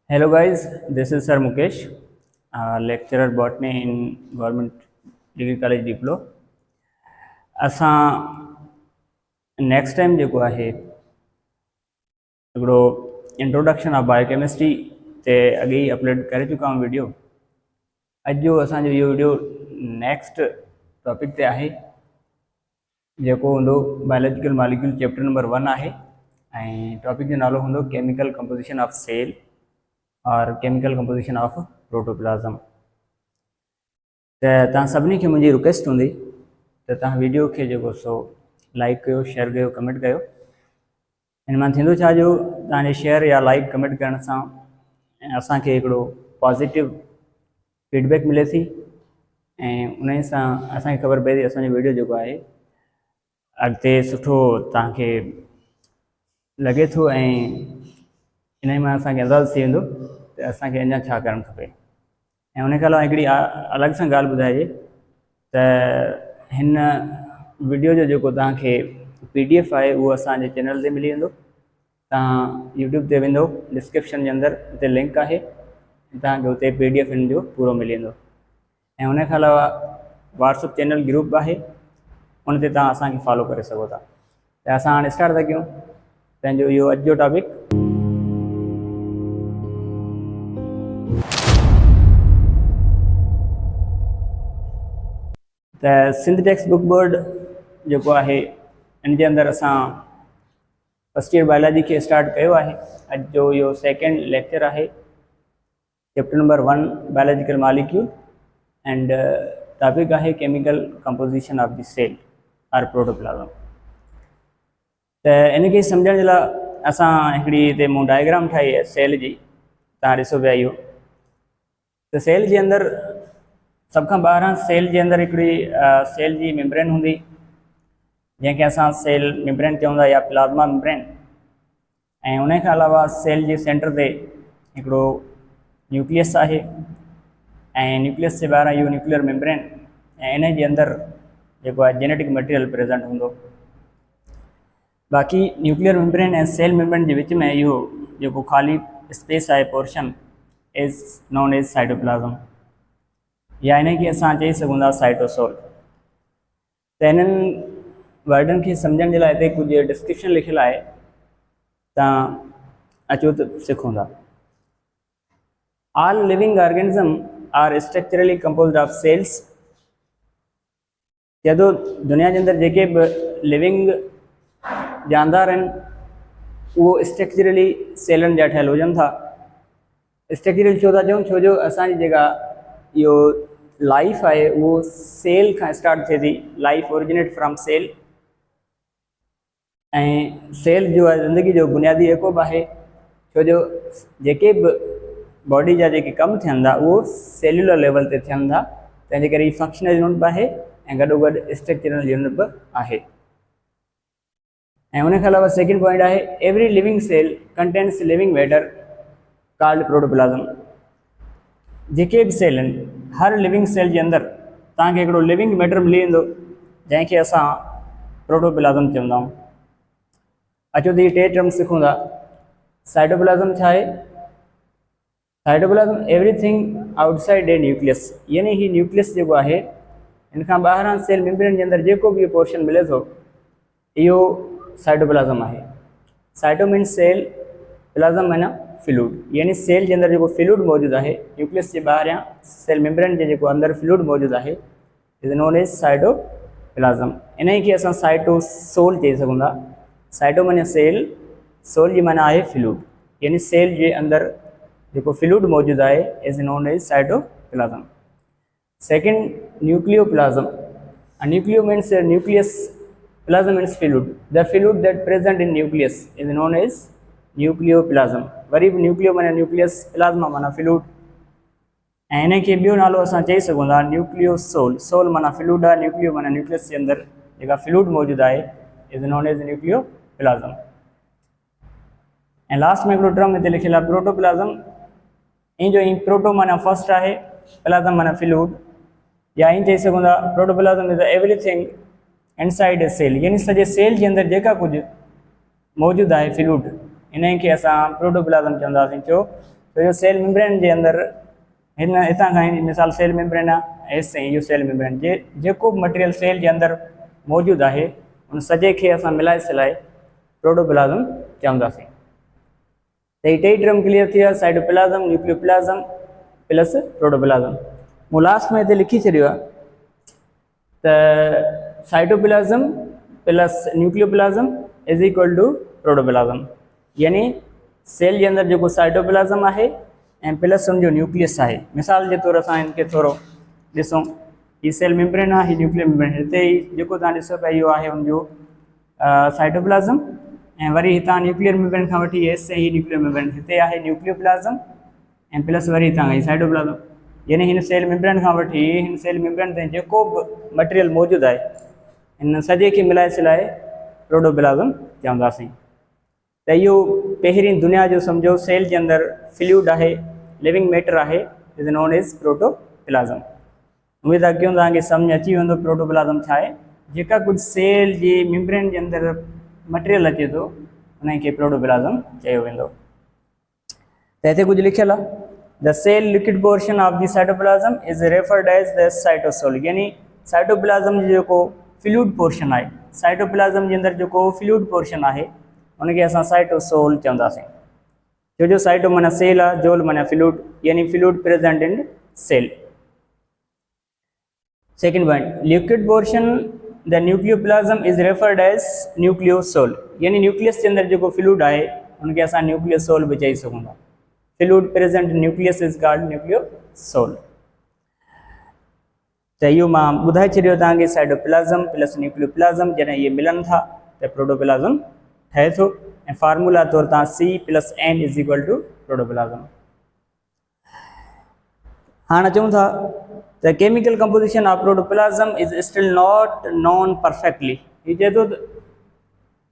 Hello guys, this is Sir Mukesh, lecturer botany in Government Degree College Diplo. असां next time जेको आहे हिकिड़ो introduction of biochemistry ते अॻे ई अपलोड करे चुका आहियूं वीडियो। अॼु जो असांजो इहो वीडियो नेक्स्ट टॉपिक ते आहे जेको हूंदो बायोलॉजिकल मॉलिक्यूल चैप्टर नंबर 1 आहे ऐं टॉपिक जो नालो हूंदो केमिकल कंपोजिशन ऑफ सेल और केमिकल कंपोजिशन ऑफ प्रोटोप्लाज्म। तव्हां सभिनी खे मुंहिंजी रिक्वेस्ट हूंदी त तव्हां वीडियो खे जेको सो लाइक कयो, शेयर कयो, कमेंट कयो। हिन मां थींदो छा जो तव्हांजे शेयर या लाइक कमेंट करण सां असांखे हिकिड़ो पॉज़िटिव फीडबैक मिले थी ऐं उन सां असांखे ख़बर पए थी असांजो वीडियो जेको आहे अॻिते सुठो तव्हांखे लॻे थो ऐं इन मां असांखे अंदाज़ थी वेंदो त असांखे अञा छा करणु खपे। ऐं उन खां अलावा हिकिड़ी अलॻि सां ॻाल्हि ॿुधाइजे त हिन वीडियो जो जेको तव्हांखे PDF आहे उहो असांजे चैनल ते मिली वेंदो। तव्हां YouTube ते वेंदो, डिस्क्रिप्शन जे अंदरि हुते लिंक आहे, तव्हांखे हुते PDF हिन जो पूरो मिली वेंदो। ऐं उन खां अलावा WhatsApp चैनल ग्रुप आहे, उन ते तव्हां असांखे फॉलो करे सघो था। त असां हाणे स्टार्ट था कयूं पंहिंजो इहो अॼु जो टॉपिक। त सिंध टेक्स्ट बुक बोर्ड जेको आहे इन जे अंदरि असां फर्स्ट ईयर बायोलॉजी खे स्टार्ट कयो आहे। अॼु जो इहो सेकेंड लेक्चर आहे, chapter number 1 biological molecule and topic आहे chemical composition of the cell और प्रोटोप्लाज्म। त इन खे सम्झण जे लाइ असां हिकिड़ी हिते मूं डायग्राम ठाही आहे सेल जी, तव्हां ॾिसो पिया इहो। त सेल जे अंदरि सभ खां ॿाहिरां सेल जे अंदरि हिकिड़ी सेल जी मेम्ब्रेन हूंदी जंहिंखे असां सेल मेम्ब्रेन चऊं था या प्लाज़्मा मेम्ब्रेन। ऐं उन खां अलावा सेल जे सेंटर ते हिकिड़ो न्यूक्लियस आहे ऐं न्यूक्लियस जे ॿाहिरां इहो न्यूक्लियर मेम्ब्रेन ऐं इन जे अंदरि जेको आहे जेनेटिक मटीरियल प्रेज़ेंट हूंदो। बाक़ी न्यूक्लियर मेम्ब्रेन ऐं सेल मेम्ब्रेन जे विच में इहो जेको ख़ाली स्पेस आहे, पोर्शन इज़ नोन एज साइटोप्लाज़म या इन खे असां चई सघूं था साइटोसोल। त इन्हनि वर्डनि खे सम्झण जे लाइ हिते कुझु डिस्क्रिप्शन लिखियलु आहे, तव्हां अचो त सिखूं था। All living organism are structurally composed of cells. जदो दुनिया जे अंदरि जेके बि लिविंग जानदार आहिनि उहो स्ट्रक्चरली सेलनि जा ठहियलु हुजनि था। स्ट्रक्चरली छो था चऊं, छो जो असांजी जेका इहो लाइफ आहे उहो सेल खां स्टार्ट थिए थी। लाइफ ओरिजिनेट फ्रॉम सेल ऐं सेल जो आहे ज़िंदगी जो बुनियादी एकोब आहे, छो जो जेके बि बॉडी जा जेके कमु थियनि था उहो सेल्युलर लेवल ते थियनि था। तंहिंजे करे हीअ फंक्शनल यूनिट बि आहे ऐं गॾोगॾु स्ट्रक्चरल यूनिट बि आहे। ऐं उन खां अलावा सेकेंड पॉइंट आहे every living cell contains living matter called protoplasm. जेके बि सेल आहिनि, हर लिविंग सेल जे अंदरि तव्हांखे हिकिड़ो लिविंग मैटर मिली वेंदो जंहिंखे असां प्रोटोप्लाज्म चवंदा आहियूं। अचो त इहे टे टर्म सिखूं था। साइटोप्लाज्म छा आहे? साइटोप्लाज्म एवरीथिंग आउटसाइड ए न्यूक्लियस, यानी ही न्यूक्लियस जेको आहे हिन खां ॿाहिरां सेल मेम्ब्रेन जे अंदरि जेको बि पोर्शन मिले थो इहो साइटोप्लाज्म आहे। साइटो मीन्स सेल, प्लाज्म माना फ्लूइड, यानी सेल जे अंदरि जेको फ्लूइड मौजूदु आहे, न्यूक्लियस जे ॿाहिरियां सेल मेम्ब्रेन जे जेको अंदरि फ्लूइड मौजूदु आहे इज़ नोन एज साइटोप्लाज्म। इन खे असां साइटोसोल चई सघूं था। साइटो माना सेल, सोल जी माना आहे फ्लूइड, यानी सेल जे अंदरि जेको फ्लूइड मौजूदु आहे is known as cytoplasm. Second nucleoplasm. Nucleo means nucleus, plasm means fluid. The fluid that present in nucleus is known as nucleoplasm. वरी बि न्यूक्लियो माना न्यूक्लियस, प्लाज्मा माना फ्लूइड ऐं इन खे ॿियो नालो असां चई सघूं था न्यूक्लियोसोल। सोल माना फ्लूइड आहे, न्यूक्लियो माना न्यूक्लियस जे अंदरि जेका फ्लूइड मौजूदु आहे इज़ नोन एज न्यूक्लियोप्लाज्म। ऐं लास्ट में हिकिड़ो टर्म हिते लिखियलु आहे प्रोटोप्लाज्म। इन जो प्रोटो माना फर्स्ट आहे, प्लाज्म माना फ्लूइड, या ईअं चई सघूं था protoplasm is everything inside a cell, यानी सॼे सेल जे अंदरि जेका कुझु मौजूदु आहे फ्लूइड इन खे असां प्रोटोप्लाज्म चवंदासीं। छो छो जो सेल मेम्ब्रेन जे अंदरि हितां खां मिसाल सेल मेम्ब्रेन आहे, एस ताईं इहो सेल मेम्ब्रेन जेको बि मटीरियल सेल जे अंदरि मौजूदु आहे उन सॼे खे असां मिलाए सिलाए प्रोटोप्लाज़म चवंदासीं। त ही टे टर्म क्लियर थी विया, साइटोप्लाज़म, न्यूक्लियोप्लाज़म प्लस प्रोटोप्लाज़म। मूं लास्ट में हिते लिखी छॾियो आहे त साइटोप्लाज़म प्लस न्यूक्लियोप्लाज़म इज़ इक्वल टू प्रोटोप्लाज़म, यानी सेल जे अंदरि जेको साइटोप्लाज़म आहे ऐं प्लस हुनजो न्यूक्लियस आहे। मिसाल जे तौर असां हिनखे थोरो ॾिसूं, ही सेल मेम्ब्रेन आहे, ही न्यूक्लियर मेम्ब्रेन, हिते ही जेको तव्हां ॾिसो पिया इहो आहे हुनजो साइटोप्लाज़म, ऐं वरी हितां न्यूक्लियर मेम्ब्रेन खां वठी एस ही न्यूक्लियर मेम्ब्रेन, हिते आहे न्यूक्लियोप्लाज़म ऐं प्लस वरी हितां खां साइटोप्लाज़म। यानी हिन सेल मेम्ब्रेन खां वठी हिन सेल मेम्ब्रेन ताईं जेको बि मटीरियल मौजूदु आहे हिन सॼे खे मिलाए सिलाए प्रोटोप्लाज़म चवंदासीं। त इहो पहिरीं दुनिया जो सम्झो सेल जे अंदरि फ्लूइड आहे, लिविंग मैटर आहे, इज़ नोन एज़ प्रोटोप्लाज़म। उमेद आहे कयूं तव्हांखे सम्झ अची वेंदो प्रोटोप्लाज़म छा आहे। जेका कुझु सेल जे मेम्ब्रेन जे अंदरि मटीरियल अचे थो उनखे प्रोटोप्लाज़म चयो वेंदो। त हिते कुझु लिखियलु आहे, the cell liquid portion of the cytoplasm is referred as the cytosol, यानी साइटोप्लाज़म जो जेको फ्लूइड पोर्शन आहे, साइटोप्लाज़म जे अंदरि जेको फ्लूइड पोर्शन आहे उनखे असां साइटोसोल चवंदासीं। छो जो साइटो माना सेल आहे, जोल माना फ्लूइड, यानी fluid present in cell. Second point, liquid portion the nucleoplasm is referred as nucleosol, यानी न्यूक्लियस जे अंदरि जेको फ्लूइड आहे उनखे असां न्यूक्लियोसोल बि चई सघूं था। Fluid present nucleus is called nucleosol. त इहो मां ॿुधाए छॾियो तव्हांखे, साइटोप्लाज़म प्लस न्यूक्लियोप्लाज़म जॾहिं इहे मिलनि था त प्रोटोप्लाज़म ठहे थो, ऐं फार्मूला तौर तव्हां C+N इज़ इक्वल टू प्रोटोप्लाज़म। हाणे अचूं था त chemical composition of protoplasm is still not known perfectly. हीअ चए थो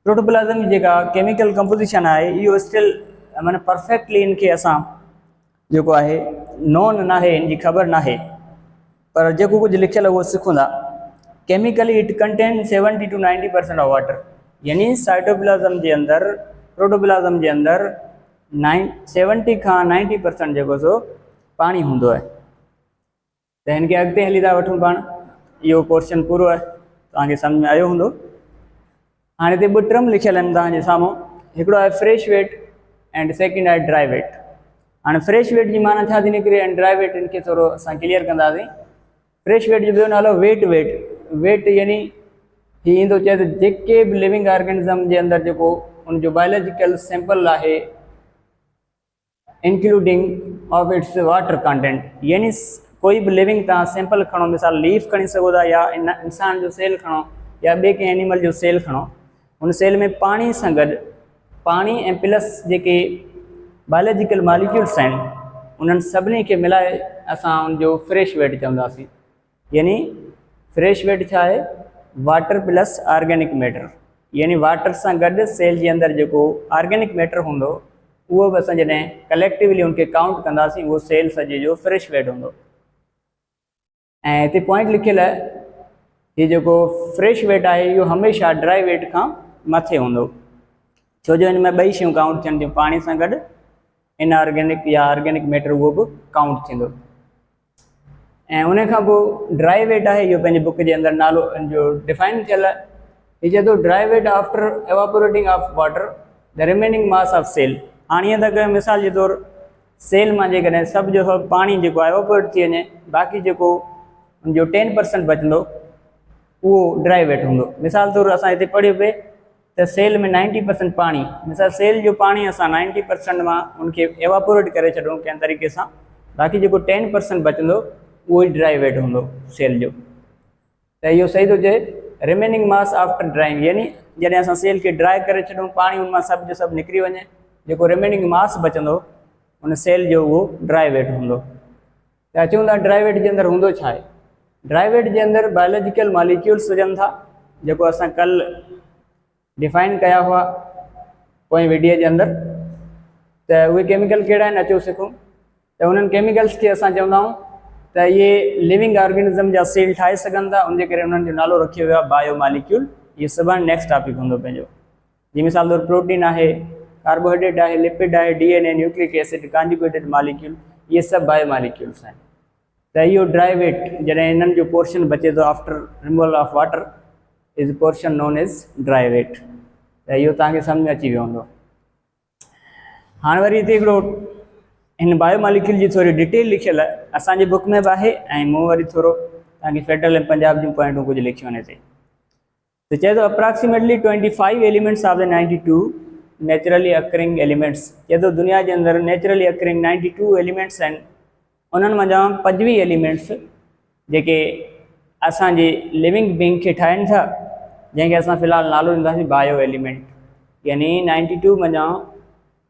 प्रोटोप्लाज़म जी जेका केमिकल कंपोजिशन आहे इहो स्टिल माना परफेक्टली इनखे असां जेको आहे नोन नाहे, इनजी ख़बर नाहे, पर जेको कुझु लिखियलु आहे उहो सिखूं था। Chemically it contain 70 to 90% of water, यानी साइटोप्लाज़म जे अंदरि प्रोटोप्लाज़म जे अंदरि 70 खां 90% जेको सो पाणी हूंदो आहे। त हिनखे अॻिते हली था वठूं पाण, इहो पोर्शन पूरो आहे, तव्हांखे सम्झ में आयो हूंदो। हाणे हिते ॿ टर्म लिखियल आहिनि तव्हांजे साम्हूं, हिकिड़ो आहे फ्रेश वेट एंड सेकेंड आहे ड्राई वेट। हाणे फ्रेश वेट जी माना छा थी निकिरे ऐं ड्राई वेट इनखे थोरो असां क्लियर कंदासीं। फ्रेश वेट जो ॿियो नालो वेट यानी हीअ ईंदो चए त जेके बि लिविंग ऑर्गेनिज़म जे अंदरि जेको उनजो बायोलॉजिकल सैंपल आहे including of its water content, यानी कोई बि लिविंग तव्हां सैंपल खणो, मिसाल लीफ खणी सघो था या इंसान जो सेल खणो या ॿिए कंहिं एनिमल जो सेल खणो, उन सेल में पाणी सां गॾु पाणी ऐं प्लस जेके बायोलॉजिकल मॉलिक्यूल्स आहिनि उन्हनि सभिनी खे मिलाए असां उनजो फ्रेश वेट चवंदासीं। यानी फ्रेश वेट छा आहे, वाटर प्लस ऑर्गेनिक मैटर, यानी वाटर सां गॾु सेल जे अंदरि जेको ऑर्गेनिक मैटर हूंदो उहो बि असां जॾहिं कलेक्टिवली उनखे काउंट कंदासीं उहो सेल सॼे जो फ्रेश वेट हूंदो। ऐं हिते पॉइंट लिखियलु आहे, हीउ जेको फ्रेश वेट आहे इहो हमेशह ड्राई वेट खां मथे हूंदो, छो जो हिन में ॿई शयूं काउंट थियनि थियूं, पाणी सां गॾु इनऑर्गेनिक या ऑर्गेनिक मैटर उहो बि काउंट थींदो। ऐं उन खां पोइ ड्राई वेट आहे, इहो पंहिंजे बुक जे अंदरि नालो जो डिफाइन थियल आहे। हीअ चए थो dry weight after evaporating of water the remaining mass of cell. हाणे ईअं था कयूं मिसाल जे तौरु सेल मां जेकॾहिं सभु जो सभु पाणी जेको आहे एवापोरेट थी वञे, बाक़ी जेको उनजो 10% बचंदो उहो ड्राई वेट हूंदो। मिसाल तौरु असां हिते पढ़ियो पिए त सेल में 90% पाणी, मिसाल सेल जो पाणी असां 90% मां उनखे एवापोरेट करे छॾूं कंहिं तरीक़े सां, बाक़ी जेको 10% बचंदो उहो ई ड्राई वेट हूंदो सेल जो। त इहो सही थो चए रिमेनिंग मास आफ्टर ड्राइंग, यानी जॾहिं असां सेल खे ड्राई करे छॾूं पाणी उन मां सभु जो सभु निकिरी वञे, जेको रिमेनिंग मास बचंदो उन सेल जो उहो ड्राई वेट हूंदो। त अचूं था ड्राई वेट जे अंदरि हूंदो छा आहे। ड्राई वेट जे अंदरि बायोलॉजिकल मॉलिक्यूल्स हुजनि था, जेको असां कल्ह डिफाइन कया हुआ पोइ वीडियो जे अंदरि। त उहे केमिकल कहिड़ा आहिनि अचो सिखूं। त उन्हनि केमिकल्स खे असां चवंदा आहियूं त इहे लिविंग ऑर्गेनिज़म जा सेल ठाहे सघनि था, उनजे करे उन्हनि जो नालो रखियो वियो आहे बायो मॉलिक्यूल। इहो सुभाणे नेक्स्ट टॉपिक हूंदो पंहिंजो। जी मिसाल तौरु प्रोटीन आहे, कार्बोहाइड्रेट है, लिपिड है, DNA, nucleic acid, conjugated molecule, ये सब बायो मॉलिक्यूल्स हैं। तो यो ड्राई वेट जैसे इन जो पोर्शन बचे तो after removal of water is portion known as dry weight. तो यो तक समझ में अची वो। हाँ वरी हिकिड़ो इन बायो मॉलिक्यूल की थोड़ी डिटेल लिखियल है असांजे बुक में भी है, मूँ वरी थोड़ो तक फेडरल एंड पंजाब जो पॉइंटूं कुछ लिखियों हिते। तो चए तो approximately 25 elements of the 92 naturally occurring elements. चए तो दुनिया के अंदर नेचुरली अकरिंग 92 एलिमेंट्स हैं, उन्हनि मंझां 25 एलिमेंट्स जेके असांजे लिविंग बींग के ठाहिनि था, जैसे असां फिलहाल नालो ॾींदासीं बायो एलिमेंट। यानी 92 मंझां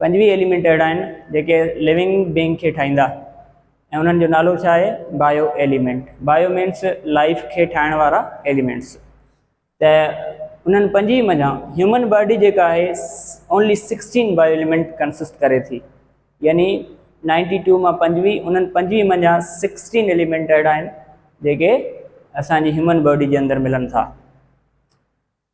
25 एलिमेंट अहिड़ा आहिनि जेके लिविंग बींग के ठाहींदा ऐं उन्हनि जो नालो छा आहे, bio element. Bio means life के ठाहिण वारा एलिमेंट्स। त उन्हनि 25 मंझां ह्यूमन बॉडी जेका आहे ओनली 16 बायो एलिमेंट कंसिस्ट करे थी। यानी 92 मां 25, उन्हनि 25 मंझां 16 एलिमेंट अहिड़ा आहिनि जेके असांजी ह्यूमन बॉडी जे अंदरि मिलनि था।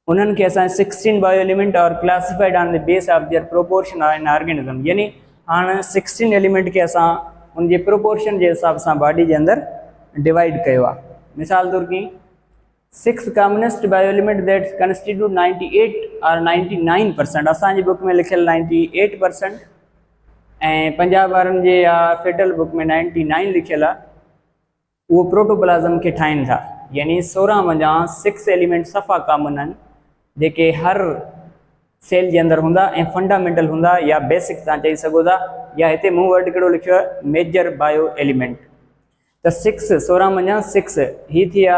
उन्हनि खे असां 16 बायो एलिमेंट और classified on the base of their proportion इन ऑर्गेनिज्म। यानी हाँ 16 एलिमेंट के असां उनके प्रोपोर्शन के हिसाब से बॉडी के अंदर डिवाइड किया। मिसाल तौर की 6 commonest bio element that constitute 98 और 99%। असांजी बुक में लिखियल 98% ऐं पंजाब वारनि जे या फेडरल बुक में 99 लिखियल आहे। वो प्रोटोप्लाज्म के ठाहिनि था। यानी 16 मंझां 6 एलिमेंट सफ़ा कॉमन आहिनि जेके हर सेल के अंदर हुंदा ऐं फंडामेंटल हुंदा या बेसिक तव्हां चई सघो था, या हिते मूं वटि हिकिड़ो लिखियो आहे मेजर बायो एलिमेंट। त 16 मंझां 6 ही थी विया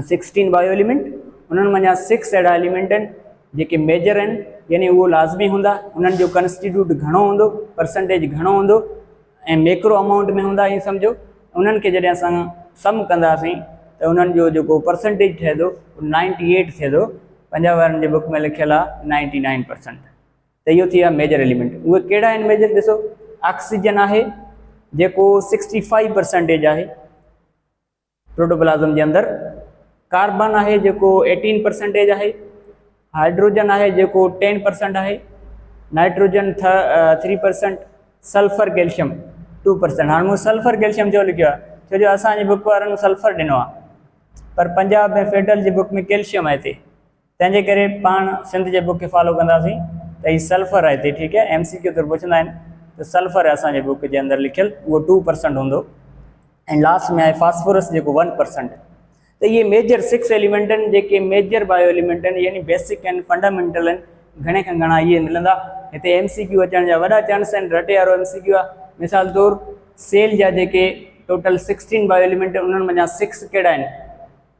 16 बायो एलिमेंट। उन्हनि मंझां 6 अहिड़ा एलिमेंट आहिनि जेके मेजर आहिनि, यानी उहो लाज़मी हूंदा, उन्हनि जो कंस्टिट्यूट घणो हूंदो, परसेंटेज घणो हूंदो ऐं मैक्रो अमाउंट में हूंदा। ईअं सम्झो उन्हनि खे जॾहिं असां सम कंदासीं त उन्हनि जो जेको परसेंटेज थिए थो 98 थिए थो। पंजाब वारनि जे बुक में लिखियल आहे 99%। त इहो थी विया मेजर एलिमेंट। उहे कहिड़ा आहिनि मेजर? ॾिसो ऑक्सीजन आहे जेको 65% आहे प्रोटोप्लाज्म जे अंदर। कार्बन आहे जेको 18% आहे। हाइड्रोजन आहे जेको 10% आहे। नाइट्रोजन 3%। Sulphur calcium 2%। हाँ मूँ सल्फर कैल्शियम जो लिखियो आहे छो जो असांजी बुक वारनि सल्फर ॾिनो आहे, पर पंजाब में फेडरल जी बुक में कैल्शियम आहे हिते, तंहिंजे करे पाण सिंध जे बुक खे फॉलो कंदासीं त हीउ सल्फर आहे हिते। ठीकु आहे, MCQ तौरु पुछंदा आहिनि त सल्फर आहे असांजे बुक जे अंदरि लिखियल, उहो 2% हूंदो। ऐं लास्ट में आहे फास्फोरस जेको 1%। त इहे मेजर 6 एलिमेंट आहिनि जेके मेजर बायो एलिमेंट आहिनि, यानी बेसिक आहिनि, फंडामेंटल आहिनि। घणे खां घणा इहे मिलंदा। हिते MCQ अचण जा वॾा चांस आहिनि, रटे वारो MCQ आहे। मिसाल तौरु सेल जा जेके टोटल 16 बायो एलिमेंट उन्हनि मंझां 6 कहिड़ा आहिनि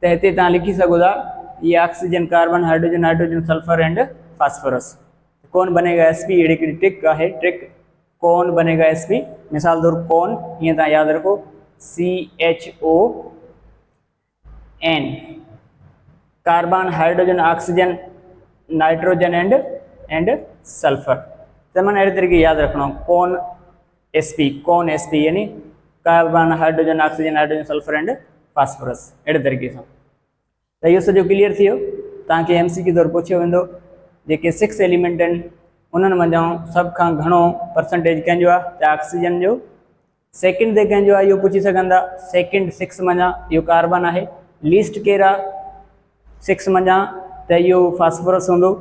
त हिते तव्हां लिखी सघो था, ये oxygen, carbon, hydrogen, nitrogen, sulphur and phosphorus. कौन बनेगा SP? ये हिकिड़ी ट्रिक आहे, ट्रिक कौन बनेगा SP। मिसाल तौरु कौन हीअं तव्हां यादि रखो CHON, carbon, hydrogen, oxygen, nitrogen and sulphur. त माना अहिड़े तरीक़े यादि रखिणो कौन SP, कौन SP यानी carbon, hydrogen, oxygen, nitrogen, sulphur and phosphorus. अहिड़े तरीक़े सां त इहो सॼो क्लियर थी वियो। तव्हांखे MCQ तौरु पुछियो वेंदो जेके 6 एलिमेंट आहिनि उन्हनि मंझां सभ खां घणो परसेंटेज कंहिंजो आहे त ऑक्सीजन जो। सेकेंड ते कंहिंजो आहे इहो पुछी सघंदा। सेकेंड 6 मंझां इहो कार्बन आहे। लीस्ट केरु आहे 6 मंझां त इहो फास्फोरस हूंदो।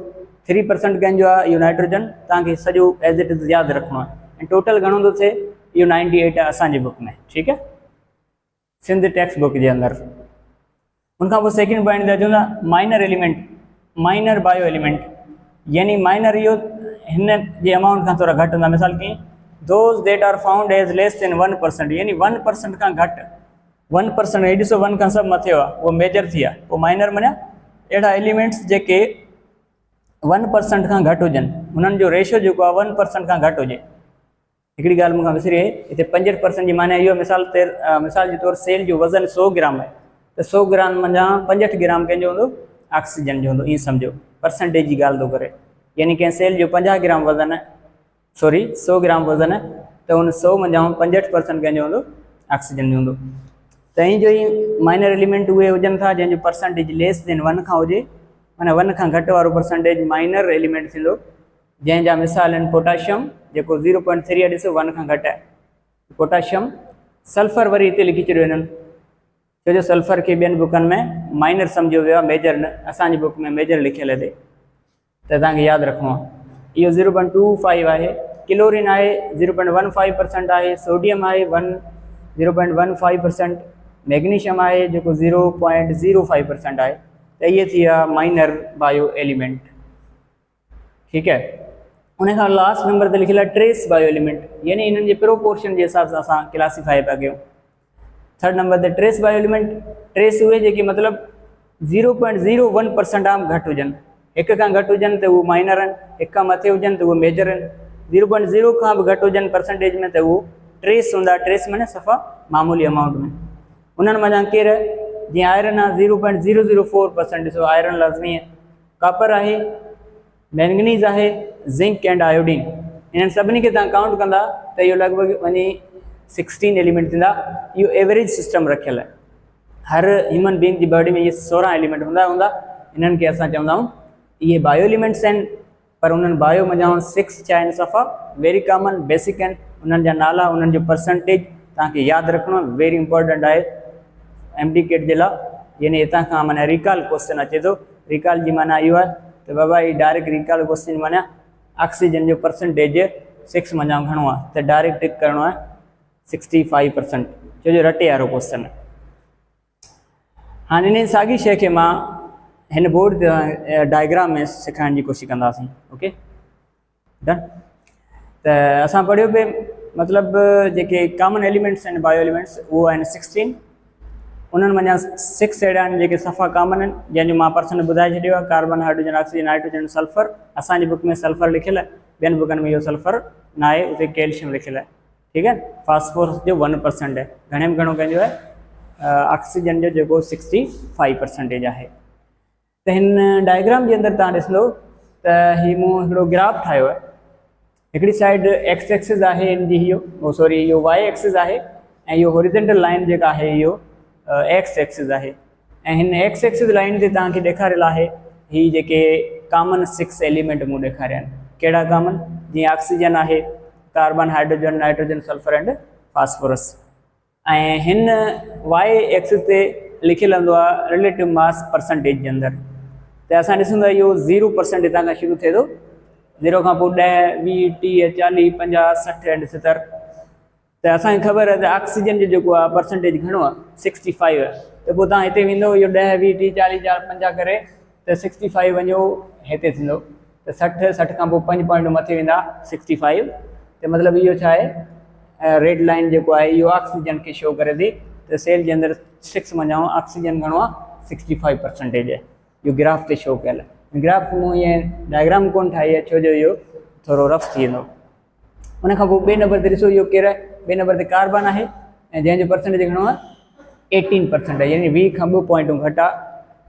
3% कंहिंजो आहे इहो नाइट्रोजन। तव्हांखे सॼो एज़ इट इज़ यादि रखिणो आहे। ऐं टोटल घणो थो थिए इहो 98 आहे असांजी बुक में। ठीकु आहे, सिंध टेक्स्ट बुक जे अंदरि। उनखां पोइ सेकेंड पॉइंट ते अचूं था minor element, minor bio element. यानी माइनर इहो हिन जे अमाउंट खां थोरा घटि हूंदा। मिसाल की those that are found as less than 1%, यानी 1% खां घटि। 1% हे ॾिसो 1 खां सभु मथे आहे, उहो मेजर थी आहे। पोइ माइनर माना अहिड़ा एलिमेंट्स जेके 1% खां घटि हुजनि, हुननि जो रेशियो जेको आहे 1% खां घटि हुजे। हिकिड़ी ॻाल्हि मूंखां विसरी वई, हिते 65% जी माना इहो मिसाल जे तौरु सेल जो वज़न 100 ग्राम आहे त 100 ग्राम मंझां 65 ग्राम कंहिंजो हूंदो, ऑक्सीजन जो हूंदो। ईअं सम्झो परसेंटेज जी ॻाल्हि थो करे। यानी कंहिं सेल जो 50 ग्राम वज़न आहे, सॉरी 100 ग्राम वज़न आहे त हुन 100 मंझां 65% कंहिंजो हूंदो, ऑक्सीजन जो हूंदो। त ईअं जो ई माइनर एलिमेंट उहे हुजनि था जंहिंजो परसेंटेज लेस देन 1 खां हुजे, माना 1 खां घटि वारो परसेंटेज माइनर एलिमेंट थींदो। जैसा मिसाल आहिनि पोटाशियम जेको 0.3 आहे, ॾिसो 1 खां घटि आहे पोटाशियम। सल्फर वरी हिते लिखी छॾियो हिननि, छो जो सल्फर खे ॿियनि बुकनि में माइनर सम्झो वियो आहे, मेजर न। असांजी बुक में मेजर लिखियल आहे त तव्हांखे यादि रखिणो आहे। इहो 0.25 आहे। क्लोरीन आहे 0.15% आहे। सोडियम आहे 0.15%। मैग्नीशियम आहे जेको 0.05% आहे। त इहे थी विया माइनर बायो एलिमेंट, ठीकु है। उन खां लास्ट नंबर ते लिखियल आहे ट्रेस बायो एलिमेंट, यानी इन्हनि जे प्रोपोर्शन जे हिसाब सां असां क्लासीफाई पिया कयूं। थर्ड नंबर ते ट्रेस बायो एलिमेंट, ट्रेस उहे जेके मतिलबु 0.01% आम घटि हुजनि, हिक खां घटि हुजनि त उहो माइनर आहिनि, हिक खां मथे हुजनि त उहो मेजर आहिनि, 0.0 खां बि घटि हुजनि परसेंटेज में त उहो ट्रेस हूंदा। ट्रेस माने सफ़ा मामूली अमाउंट में। उन्हनि मां केरु, जीअं आयरन आहे 0.004%, ॾिसो आयरन लाज़मी आहे। कापर आहे, मैंगनीज़ आहे, ज़िंक एंड आयोडीन, इन्हनि सभिनी खे तव्हां काउंट कंदा त इहो लॻभॻि वञी 16 एलिमेंट थींदा। इहो एवरेज सिस्टम रखियल आहे। हर ह्यूमन बीइंग जी बॉडी में इहे 16 एलिमेंट हूंदा। इन्हनि खे असां चवंदा आहियूं इहे बायो एलिमेंट्स आहिनि, पर उन्हनि बायो मञाऊं 6 छा आहिनि, सफ़ा वेरी कॉमन बेसिक आहिनि। उन्हनि जा नाला, उन्हनि जो परसेंटेज तव्हांखे यादि रखिणो आहे, वेरी इंपॉर्टेंट आहे एमडीकेट जे लाइ। यानी हितां खां माना रिकॉल क्वेश्चन अचे थो। रिकॉल जी माना इहो आहे त बाबा ही डायरेक्ट रिकॉल क्वेश्चन माना ऑक्सीजन जो परसेंटेज 6 मञा घणो आहे, त डायरेक्ट टिक करिणो आहे 65%, छो जो रटे वारो क्वेश्चन आहे। हाणे इन साॻी शइ खे मां हिन बोर्ड ते डायग्राम में सेखारण जी कोशिशि कंदासीं। Okay done. त असां पढ़ियो पिए मतिलबु जेके कॉमन एलिमेंट्स आहिनि बायो एलिमेंट्स उहो आहिनि 16। उन्हनि मां 6 अहिड़ा आहिनि जेके सफ़ा कॉमन आहिनि, जंहिंजो मां पर्सन ॿुधाए छॾियो आहे। Carbon, hydrogen, oxygen, nitrogen, sulphur. असांजी बुक में सल्फर लिखियलु आहे, ॿियनि बुकनि में इहो सल्फर न आहे, उते कैल्शियम लिखियलु आहे, ठीकु आहे। फास्फोरस जो 1% आहे। घणे में घणो कंहिंजो आहे, ऑक्सीजन जो जेको 65% आहे। त हिन डायग्राम जे अंदरि तव्हां ॾिसंदो त हीउ मूं हिकिड़ो ग्राफ ठाहियो आहे। हिकिड़ी साइड एक्स एक्सिस आहे हिन जी, इहो वाई एक्सिस आहे, ऐं इहो हॉरिजेंटल लाइन जेका आहे इहो एक्स एक्सिस आहे। ऐं हिन एक्स एक्सिस लाइन ते तव्हांखे ॾेखारियल आहे ही जेके कॉमन 6 एलिमेंट मूं ॾेखारिया आहिनि। कहिड़ा कॉमन, जीअं ऑक्सीजन आहे, carbon, hydrogen, nitrogen, sulphur and phosphorus. ऐं हिन वाई एक्सिस ते लिखियलु हूंदो आहे रिलेटिव मास परसेंटेज जे अंदरि। त असां ॾिसूं था इहो 0% हितां खां शुरू थिए थो, 0 खां पोइ 10, 20, 30, 40, 50, 60 एंड 70। त असांखे ख़बर आहे त ऑक्सीजन जो जेको आहे परसेंटेज घणो आहे, 65 आहे। त पोइ तव्हां हिते वेंदो, इहो 10, 20, 30, 40, 50 करे त 65 वञो हिते थींदो, त 60 खां पोइ 5 पॉइंट मथे वेंदा 65। त मतिलबु इहो छा आहे, रेड लाइन जेको आहे इहो ऑक्सीजन खे शो करे थी। त सेल जे अंदरि 6 मञाऊं ऑक्सीजन घणो आहे, 65% आहे। इहो ग्राफ ते शो कयल आहे। ग्राफ मूं ईअं डायग्राम कोन ठाही आहे, छो जो इहो थोरो रफ थी वेंदो। उन खां पोइ ॿिए नंबर ते ॾिसो इहो केरु आहे, ॿिए नंबर ते कार्बन आहे, ऐं जंहिंजो परसेंटेज घणो आहे, 18% आहे, यानी 20 खां 2 पॉइंटूं घटि आहे।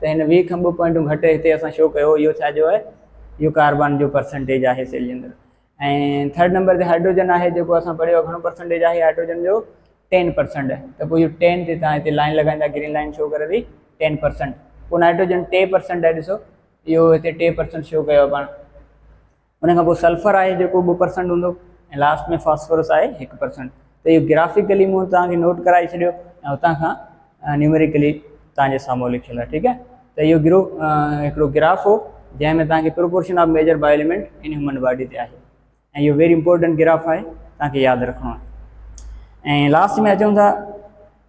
त हिन 20 खां 2 पॉइंटूं घटि हिते असां शो कयो, इहो छाजो आहे, इहो कार्बन जो परसेंटेज आहे सेल जे अंदरि। ऐं थर्ड नंबर ते हाइड्रोजन आहे, जेको असां पढ़ियो घणो परसेंटेज आहे हाइड्रोजन जो, 10% आहे। त पोइ इहो 10 ते तव्हां हिते लाइन लॻाईंदा, ग्रीन लाइन शो करे थी 10%। पोइ नाइट्रोजन 2% आहे, ॾिसो इहो हिते 2% शो कयो पाण। उन खां पोइ सल्फर आहे जेको 2% हूंदो, ऐं लास्ट में फास्फोरस आहे 1%। त इहो ग्राफिकली मूं तव्हांखे नोट कराए छॾियो, ऐं हुतां खां न्यूमेरिकली तव्हांजे साम्हूं लिखियलु आहे, ठीकु आहे। त इहो हिकिड़ो ग्राफ हो जंहिंमें तव्हांखे proportion of major bio element in human body ते आहे, ऐं इहो वेरी इंपॉर्टेंट ग्राफ आहे, तव्हांखे यादि रखिणो आहे। ऐं लास्ट में अचूं था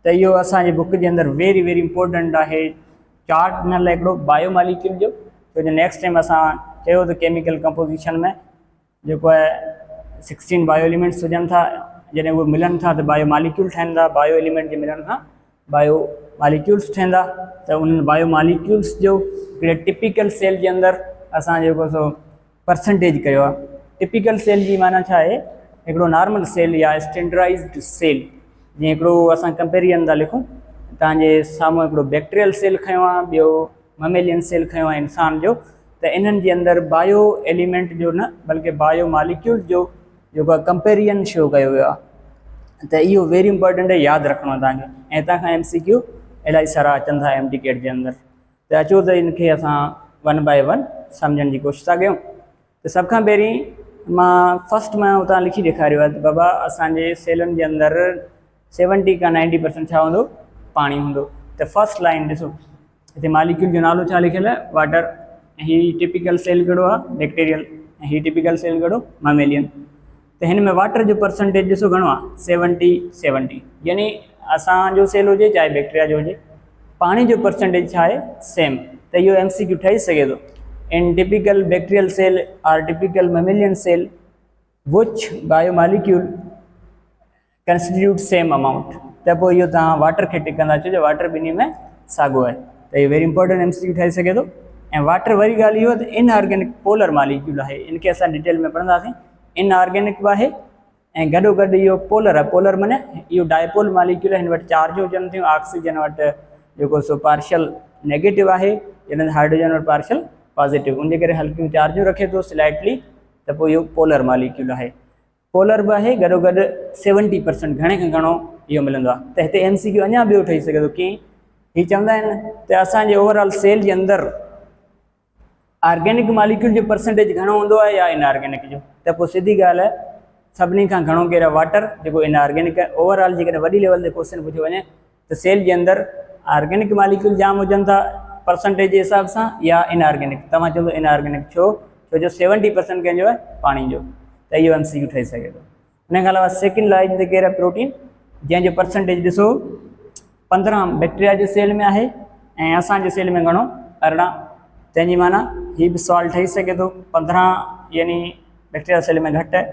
त इहो असांजे बुक जे अंदरि वेरी वेरी इंपॉर्टेंट आहे चार्ट हिन लाइ हिकिड़ो बायोमालिक्यूल जो, छो जो नेक्स्ट टाइम असां चयो त केमिकल कंपोजिशन में जेको आहे 16 बायो एलिमेंट्स हुजनि था, जॾहिं उहे मिलनि था त बायो मालिक्यूल ठहनि था। बायो एलिमेंट जे मिलण खां बायो मालिक्यूल्स ठहंदा। त उन्हनि बायो मालिक्यूल्स जो हिकिड़े टिपिकल सेल जे अंदरि असां जेको सो परसेंटेज कयो आहे। टिपिकल सेल जी माना छा आहे, हिकिड़ो नॉर्मल सेल या स्टैंडर्डाइज़्ड सेल। जीअं हिकिड़ो असां कंपेरिजन था लिखूं, तव्हांजे साम्हूं हिकिड़ो बैक्टीरियल सेल खयो आहे, ॿियो ममेलियन सेल खयो आहे इंसान जो। त इन्हनि जे अंदरि बायो एलिमेंट जो न बल्कि बायो मालिक्यूल जो जेको आहे कंपेरिजन शो कयो वियो आहे। त इहो वेरी इंपॉर्टेंट आहे, यादि रखिणो आहे तव्हांखे। ऐं हितां खां MCQ इलाही सारा अचनि था एमडीकेट जे अंदरि। त अचो त इनखे असां 1 बाय 1 सम्झण जी कोशिशि था कयूं। त तो सब खां पहिरीं मां फर्स्ट मां उतां लिखी ॾेखारियो आहे बाबा असांजे सेलनि जे अंदरि 70 खां 90% छा हूंदो, पाणी हूंदो। त फर्स्ट लाइन ॾिसो हिते मालिक्यूल जो नालो छा लिखियलु आहे, वाटर। ही टिपिकल सेल कहिड़ो आहे, बैक्टीरियल। ऐं ही टिपिकल सेल कहिड़ो, मामेलियन। त हिन में वाटर जो परसेंटेज ॾिसो घणो आहे, 70-70, यानी असांजो सेल हुजे चाहे बैक्टीरिया जो हुजे, पाणी जो परसेंटेज छा आहे, सेम। त इहो MCQ ठही सघे थो। In typical bacterial cell are typical mammalian cell which biomolecule constitute same amount. त पोइ इहो तव्हां वाटर खे टिक कंदा छो, वाटर ॿिन्ही में साॻियो आहे। त इहो वेरी इंपॉर्टेंट MCQ ठही सघे थो। ऐं वाटर वरी ॻाल्हि इहो त इनऑर्गेनिक पोलर मॉलिक्यूल आहे, इनखे असां डिटेल में पढ़ंदासीं। इनऑर्गेनिक बि आहे ऐं गॾोगॾु इहो पोलर आहे। पोलर माने इहो डायपोल मॉलिक्यूल आहे, हिन वटि चार्ज हुजनि थियूं। ऑक्सीजन वटि जेको सो पार्शियल नेगेटिव आहे, हिन हाइड्रोजन वटि पार्शियल पॉजिटिव, उनजे करे हल्कियूं चार्जूं रखे थो स्लाइटली। त पोइ इहो पोलर मॉलिक्यूल आहे। पोलर बि आहे, गॾोगॾु 70% घणे खां घणो इहो मिलंदो आहे। त हिते MCQ अञा ॿियो ठही सघे थो। कीअं, हीअ चवंदा आहिनि त असांजे ओवरऑल सेल जे अंदरि ऑर्गेनिक मॉलिक्यूल जो परसेंटेज घणो हूंदो आहे या इनऑर्गेनिक जो। त पोइ सिधी ॻाल्हि आहे, सभिनी खां घणो कहिड़ो आहे, वाटर, जेको इनऑर्गेनिक आहे। ओवरऑल जेकॾहिं वॾी लेवल ते क्वेश्चन पुछियो वञे त सेल जे अंदरि ऑर्गेनिक मॉलिक्यूल जाम हुजनि था परसेंटेज जे हिसाब सां या इनऑर्गेनिक। तव्हां चवंदो इनऑर्गेनिक छो, छो जो 70% कंहिंजो आहे पाणी जो। त इहो MCQ ठही सघे थो। हुन खां अलावा सेकेंड लाइन ते कहिड़ा प्रोटीन, जंहिंजो परसेंटेज ॾिसो 15 बैक्टीरिया जे सेल में आहे ऐं असांजे सेल में घणो, 18। तंहिंजी माना हीअ बि सवाल ठही सघे थो। 15 यानी बैक्टीरिया सेल में घटि आहे,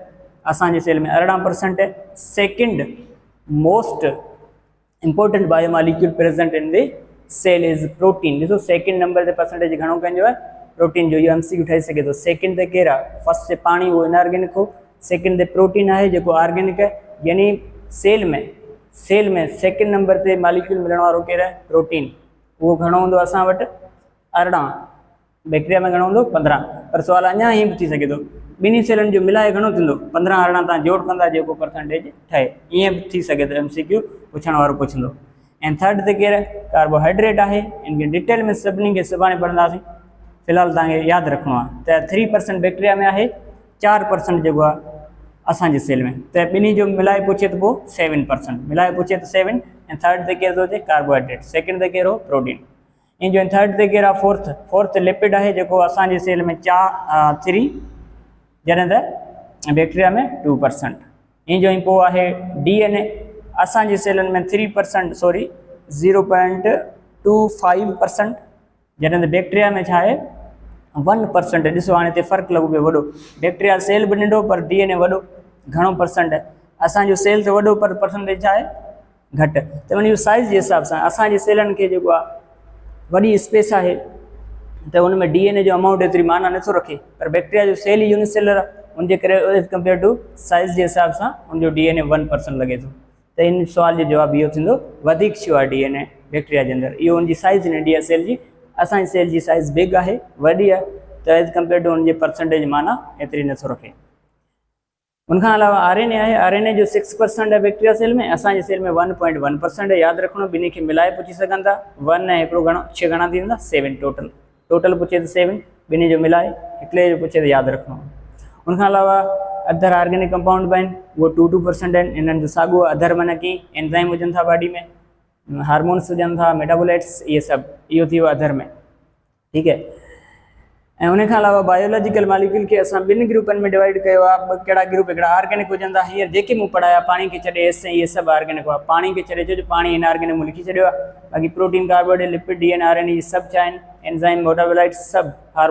असांजे सेल में 18% है। Second most important biomolecule present in the cell is protein. ॾिसो सेकेंड नंबर ते परसेंटेज घणो कंहिंजो आहे, प्रोटीन जो। इहो MCQ ठही सघे थो। सेकेंड ते केरु आहे, फर्स्ट ते पाणी, उहो इनऑर्गेनिक हो। सेकेंड ते प्रोटीन आहे जेको ऑर्गेनिक आहे, यानी सेल में सेकेंड नंबर ते मॉलिक्यूल मिलण वारो केरु आहे, प्रोटीन। उहो घणो हूंदो असां वटि, 18। बैक्टीरिया में घणो हूंदो, 15। पर सुवाल अञा हीअं बि थी सघे थो, ॿिन्ही सेलनि जो मिलाए घणो थींदो, 15-18 तव्हां जोड़ कंदा जेको परसेंटेज ठहे। ईअं बि थी सघे थो, MCQ पुछण वारो पुछंदो। ऐं थर्ड ते केरु आहे, कार्बोहाइड्रेट आहे। इनखे डिटेल में सभिनी खे सुभाणे पढ़ंदासीं, फ़िलहालु तव्हांखे यादि रखिणो आहे। त 3% बैक्टीरिया में आहे, 4% जेको आहे असांजे सेल में। त ॿिन्ही जो मिलाए पुछे त पोइ 7%, मिलाए पुछे त 7। ऐं थर्ड ते केरु थो अचे, कार्बोहाइड्रेट। सेकेंड ते कहिड़ो, प्रोटीन। इन जो थर्ड ते केरु आहे, फोर्थ लिपिड आहे, जेको असांजे सेल में 3, जॾहिं त बैक्टीरिया में 2%। इन जो पोइ आहे DNA, असांजे सेलनि में 3%, सॉरी 0.25%, जॾहिं त बैक्टीरिया में छा आहे 1%। ॾिसो हाणे हिते फ़र्क़ु लॻो पियो वॾो, बैक्टीरिया सेल बि नंढो पर DNA वॾो। घणो परसेंट आहे, असांजो सेल त वॾो पर परसेंटेज छा आहे, घटि। त वञी साइज़ जे हिसाब सां असांजे सेलनि खे जेको आहे वॾी स्पेस आहे, त हुन में DNA जो अमाउंट एतिरी माना नथो रखे। पर बैक्टीरिया जो सेल यूनिसेलर आहे, उनजे करे एज़ कम्पेयर टू साइज़ जे हिसाब सां उनजो DNA 1% लॻे थो। त इन सुवाल जो जवाबु इहो थींदो, वधीक छो आहे DNA बैक्टीरिया जे अंदरि। इहो उनजी साइज़ नंढी आहे सेल जी, असांजी सेल जी साइज़ बिग आहे, वॾी आहे। त एज़ कम्पेयर टू उनजे परसेंटेज माना एतिरी नथो रखे। उनखां अलावा RNA आहे, RNA जो 6% आहे बैक्टीरिया सेल में, असांजे सेल में 1.1% है। यादि रखिणो, ॿिन्ही खे मिलाए पुछी सघनि था। 1 ऐं हिकिड़ो घणो, 6 घणा थी वेंदा, 7 टोटल पुछे त 7, ॿिन्ही जो मिलाए। हिकिड़े जो पुछे त यादि रखिणो। उनखां अलावा अदर ऑर्गेनिक कंपाउंड बि आहिनि, उहो 2% आहिनि। इन्हनि जो साॻियो अदर माना की एंजाइम हुजनि था बॉडी में, हार्मोन्स हुजनि था, मेटाबोलाइट्स, इहे सभु, इहो थी वियो अदर में, ठीकु है। ऐं उनखां अलावा बायोलॉजिकल मॉलिक्यूल खे असां 2 ग्रुपनि में डिवाइड कयो आहे। कहिड़ा ग्रुप, हिकिड़ा ऑर्गेनिक हुजनि था। हींअर जेके मूं पढ़ाया, पाणी खे छॾे एस ऐं इहे सभु ऑर्गेनिक हुआ। पाणी खे छॾे छो, पाणी इनऑर्गेनिक मूं लिखी छॾियो आहे। बाक़ी protein, carbohydrate, lipid, DNA, RNA, इहे सभु छा आहिनि, एंजाइम, मेटाबोलाइट्स, सभु हार्मोन।